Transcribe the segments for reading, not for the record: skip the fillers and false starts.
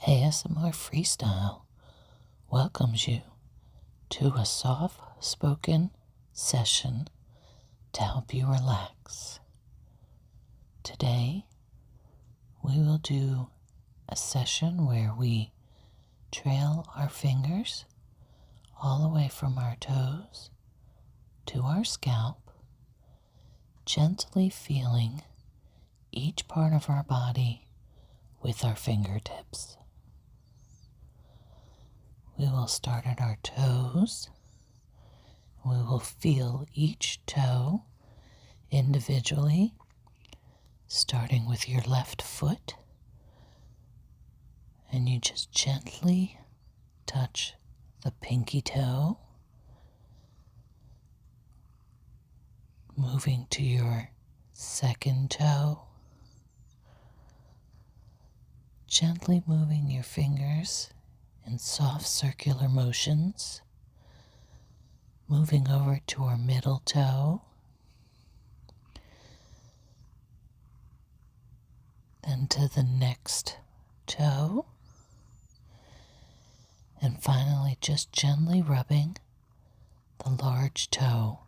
ASMR Freestyle welcomes you to a soft-spoken session to help you relax. Today, we will do a session where we trail our fingers all the way from our toes to our scalp, gently feeling each part of our body with our fingertips. We will start at our toes. We will feel each toe individually, starting with your left foot, and you just gently touch the pinky toe, moving to your second toe, gently moving your fingers in soft circular motions, moving over to our middle toe, then to the next toe, and finally just gently rubbing the large toe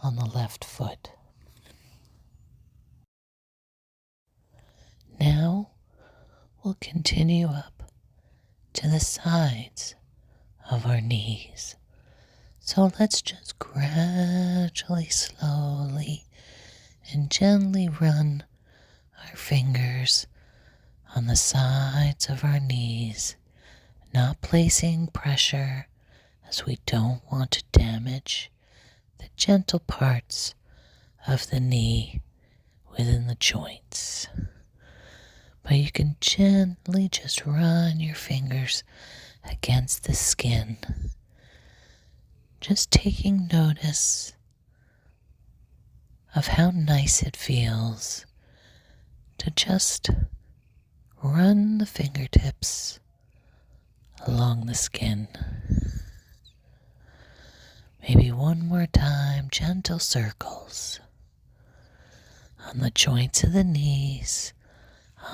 on the left foot. Now we'll continue up to the sides of our knees. So let's just gradually, slowly, and gently run our fingers on the sides of our knees, not placing pressure as we don't want to damage the gentle parts of the knee within the joints. But you can gently just run your fingers against the skin, just taking notice of how nice it feels to just run the fingertips along the skin. Maybe one more time, gentle circles on the joints of the knees,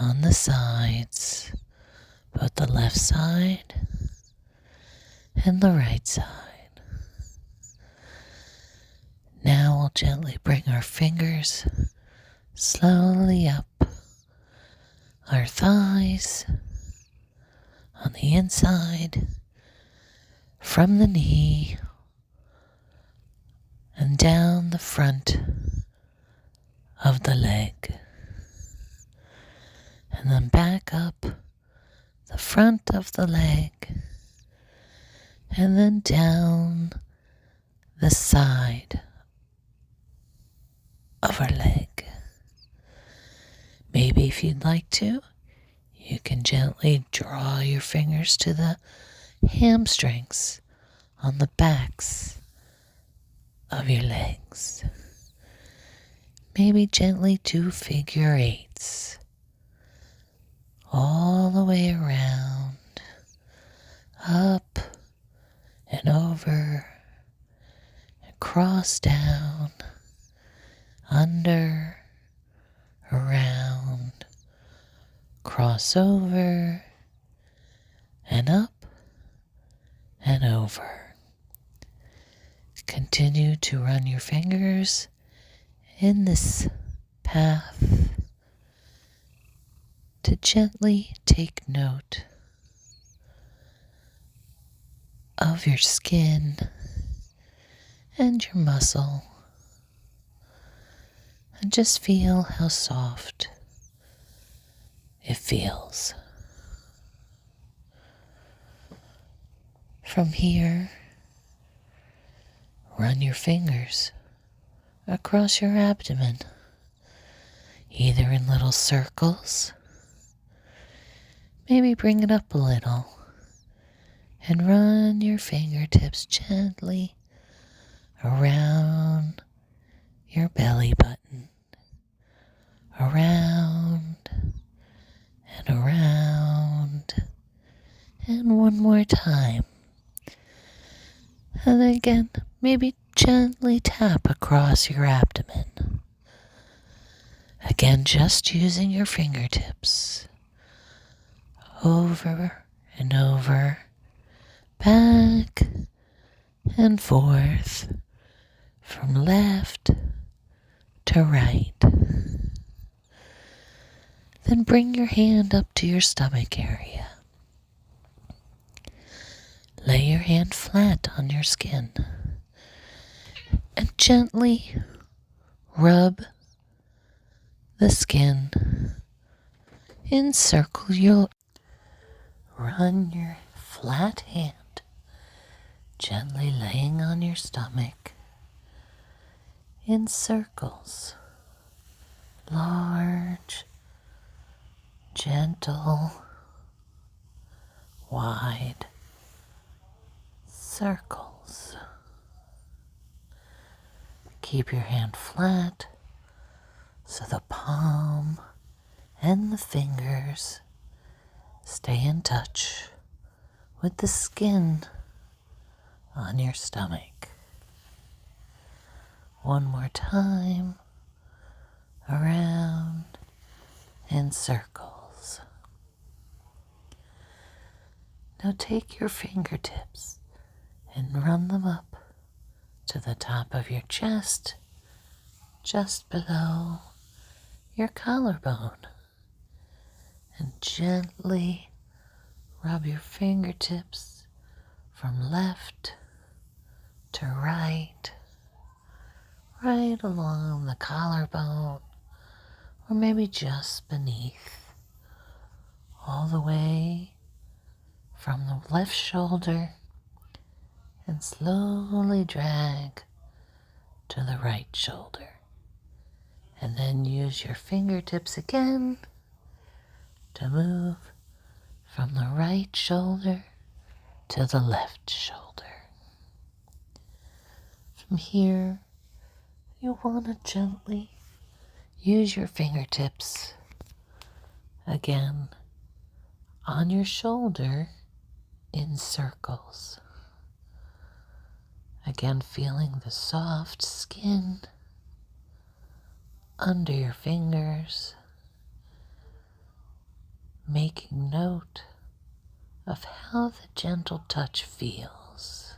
on the sides, both the left side and the right side. Now we'll gently bring our fingers slowly up our thighs on the inside, from the knee and down the front of the leg. And then back up the front of the leg, and then down the side of our leg. Maybe if you'd like to, you can gently draw your fingers to the hamstrings on the backs of your legs. Maybe gently do figure eights all the way around, up and over, across, down, under, around, cross over, and up and over. Continue to run your fingers in this path to gently take note of your skin and your muscle, and just feel how soft it feels. From here, run your fingers across your abdomen, either in little circles. Maybe bring it up a little and run your fingertips gently around your belly button, around and around, and one more time. And again, maybe gently tap across your abdomen. Again, just using your fingertips over and over, back and forth, from left to right. Then bring your hand up to your stomach area. Lay your hand flat on your skin and gently rub the skin. Encircle your. Run your flat hand gently laying on your stomach in circles. Large, gentle, wide circles. Keep your hand flat so the palm and the fingers stay in touch with the skin on your stomach. One more time, around in circles. Now take your fingertips and run them up to the top of your chest, just below your collarbone, and gently rub your fingertips from left to right along the collarbone, or maybe just beneath, all the way from the left shoulder, and slowly drag to the right shoulder. And then use your fingertips again to move from the right shoulder to the left shoulder. From here, you want to gently use your fingertips again on your shoulder in circles. Again, feeling the soft skin under your fingers, making note of how the gentle touch feels.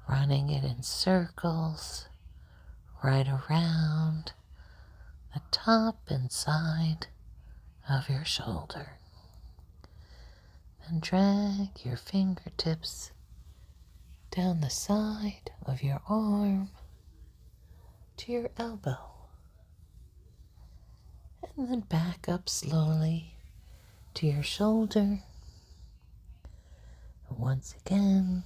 Running it in circles right around the top and side of your shoulder. Then drag your fingertips down the side of your arm to your elbow. And then back up slowly to your shoulder. And once again,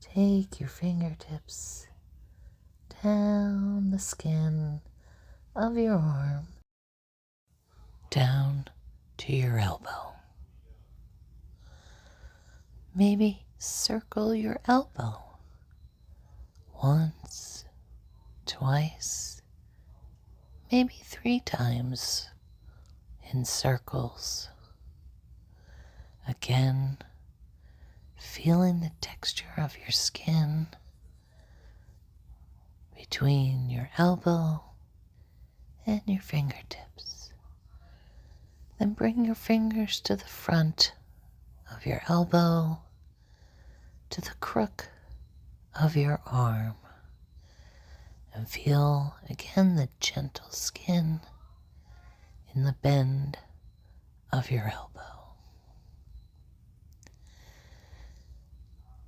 take your fingertips down the skin of your arm, down to your elbow. Maybe circle your elbow once, twice, maybe 3 times in circles. Again, feeling the texture of your skin between your elbow and your fingertips. Then bring your fingers to the front of your elbow, to the crook of your arm, and feel again the gentle skin in the bend of your elbow.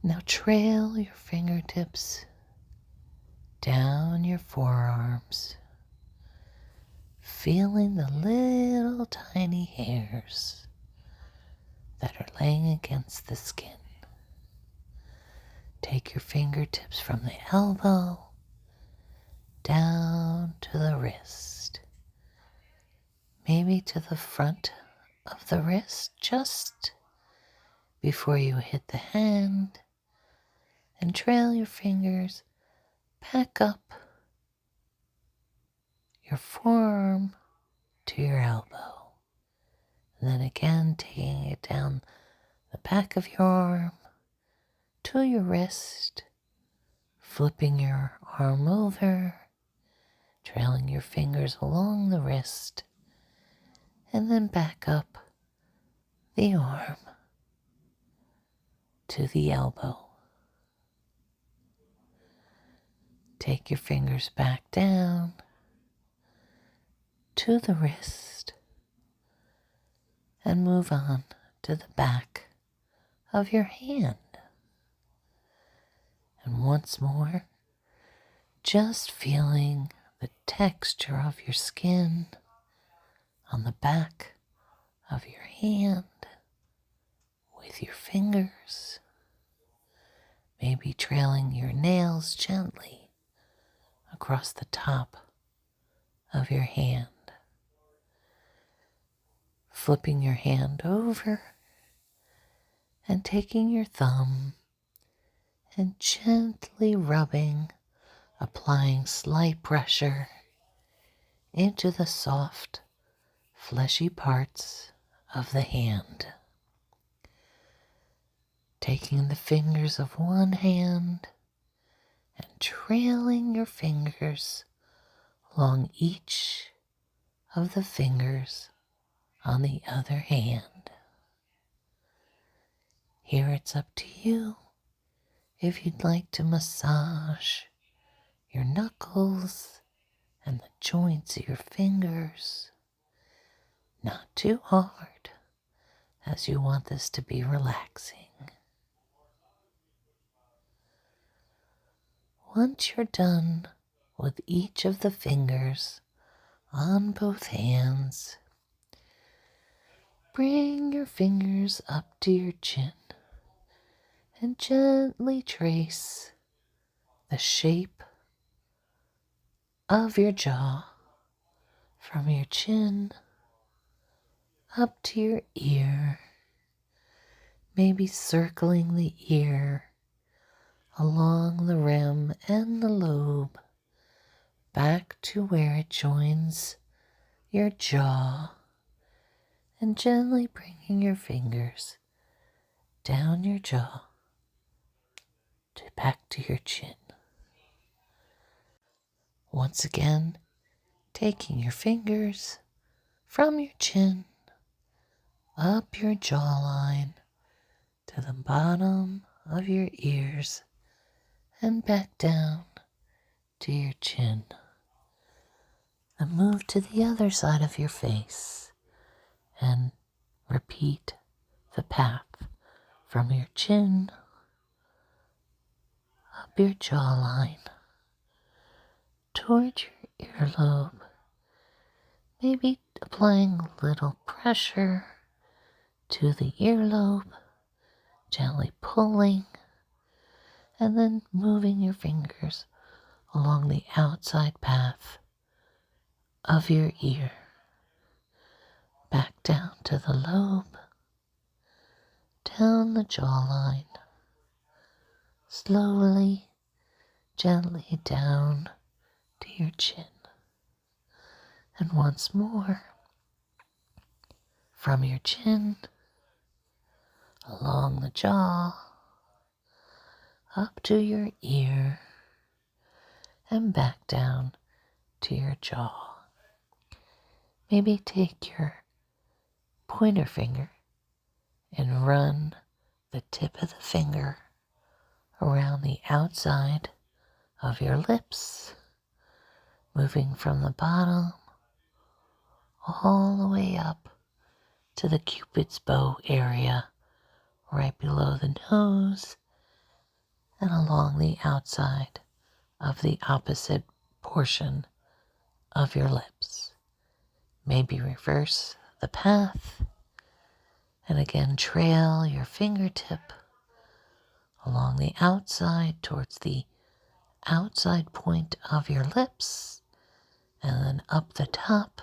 Now trail your fingertips down your forearms, feeling the little tiny hairs that are laying against the skin. Take your fingertips from the elbow down to the wrist, maybe to the front of the wrist just before you hit the hand, and trail your fingers back up your forearm to your elbow. And then again, taking it down the back of your arm to your wrist, flipping your arm over, trailing your fingers along the wrist, and then back up the arm to the elbow. Take your fingers back down to the wrist and move on to the back of your hand. And once more, just feeling the texture of your skin on the back of your hand with your fingers, maybe trailing your nails gently across the top of your hand. Flipping your hand over and taking your thumb and gently rubbing, applying slight pressure into the soft, fleshy parts of the hand. Taking the fingers of one hand and trailing your fingers along each of the fingers on the other hand. Here it's up to you if you'd like to massage your knuckles and the joints of your fingers. Not too hard, as you want this to be relaxing. Once you're done with each of the fingers on both hands, bring your fingers up to your chin and gently trace the shape of your jaw from your chin up to your ear, maybe circling the ear along the rim and the lobe back to where it joins your jaw, and gently bringing your fingers down your jaw to back to your chin. Once again, taking your fingers from your chin up your jawline to the bottom of your ears and back down to your chin. And move to the other side of your face and repeat the path from your chin up your jawline towards your earlobe, maybe applying a little pressure to the earlobe, gently pulling, and then moving your fingers along the outside path of your ear, back down to the lobe, down the jawline, slowly, gently down to your chin. And once more, from your chin, along the jaw, up to your ear, and back down to your jaw. Maybe take your pointer finger and run the tip of the finger around the outside of your lips, moving from the bottom all the way up to the Cupid's bow area, right below the nose and along the outside of the opposite portion of your lips. Maybe reverse the path and again trail your fingertip along the outside towards the outside point of your lips and then up the top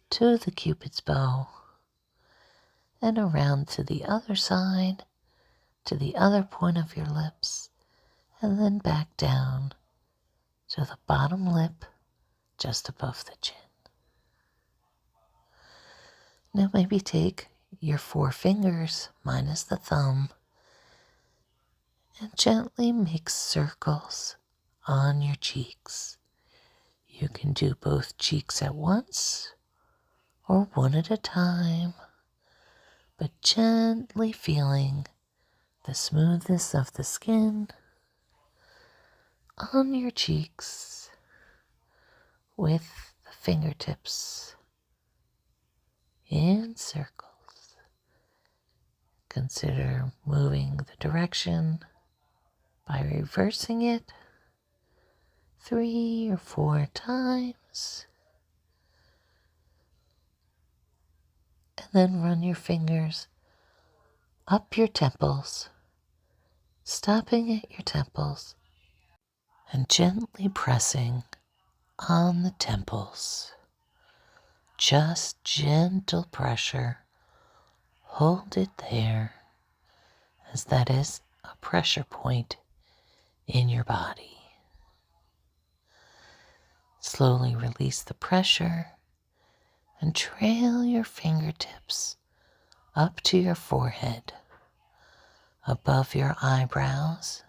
to the Cupid's bow and around to the other side to the other point of your lips and then back down to the bottom lip just above the chin. Now maybe take your 4 fingers minus the thumb and gently make circles on your cheeks. You can do both cheeks at once or one at a time, but gently feeling the smoothness of the skin on your cheeks with the fingertips in circles. Consider moving the direction by reversing it 3 or 4 times. And then run your fingers up your temples, stopping at your temples and gently pressing on the temples. Just gentle pressure. Hold it there, as that is a pressure point in your body. Slowly release the pressure and trail your fingertips up to your forehead, above your eyebrows,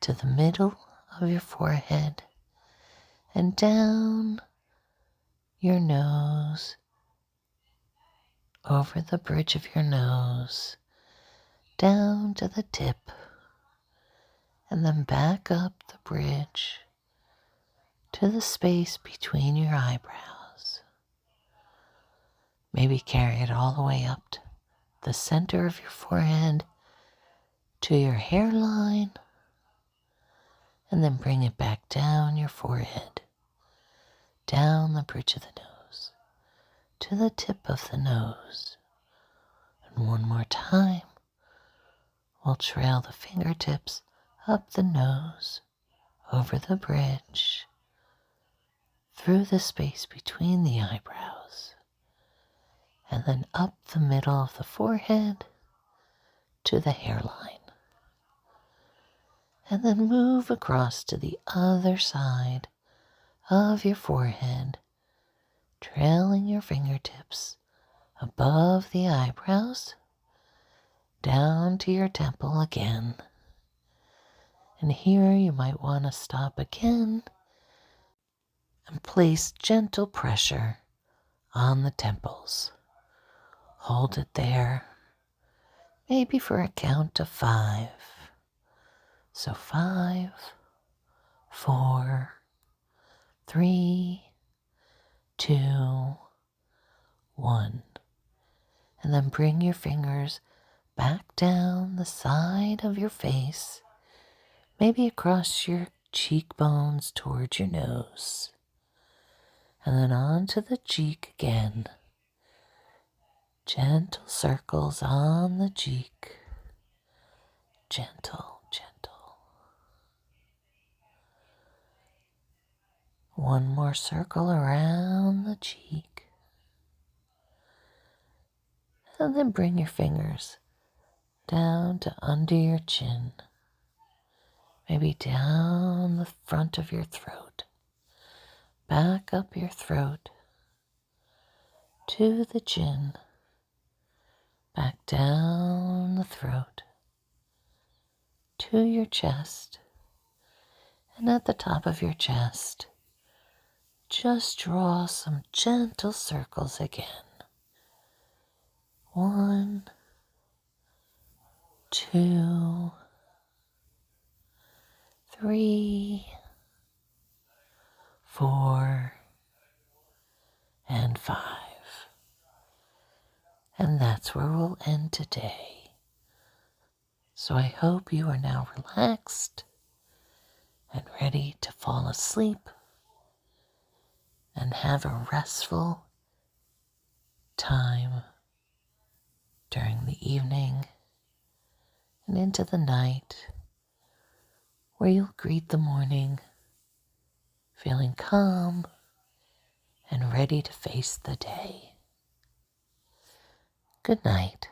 to the middle of your forehead, and down your nose, over the bridge of your nose, down to the tip, and then back up the bridge to the space between your eyebrows. Maybe carry it all the way up to the center of your forehead to your hairline, and then bring it back down your forehead, down the bridge of the nose, to the tip of the nose. And one more time, we'll trail the fingertips up the nose, over the bridge, through the space between the eyebrows, and then up the middle of the forehead to the hairline. And then move across to the other side of your forehead, trailing your fingertips above the eyebrows, down to your temple again. And here you might want to stop again and place gentle pressure on the temples. Hold it there, maybe for a count of 5. So 5, 4, 3, 2, 1. And then bring your fingers back down the side of your face, maybe across your cheekbones towards your nose, and then onto the cheek again. Gentle circles on the cheek. Gentle, gentle. One more circle around the cheek. And then bring your fingers down to under your chin. Maybe down the front of your throat. Back up your throat to the chin. Back down the throat to your chest. And at the top of your chest, just draw some gentle circles again. 1, 2, 3, 4, and 5. And that's where we'll end today. So I hope you are now relaxed and ready to fall asleep and have a restful time during the evening and into the night, where you'll greet the morning feeling calm and ready to face the day. Good night.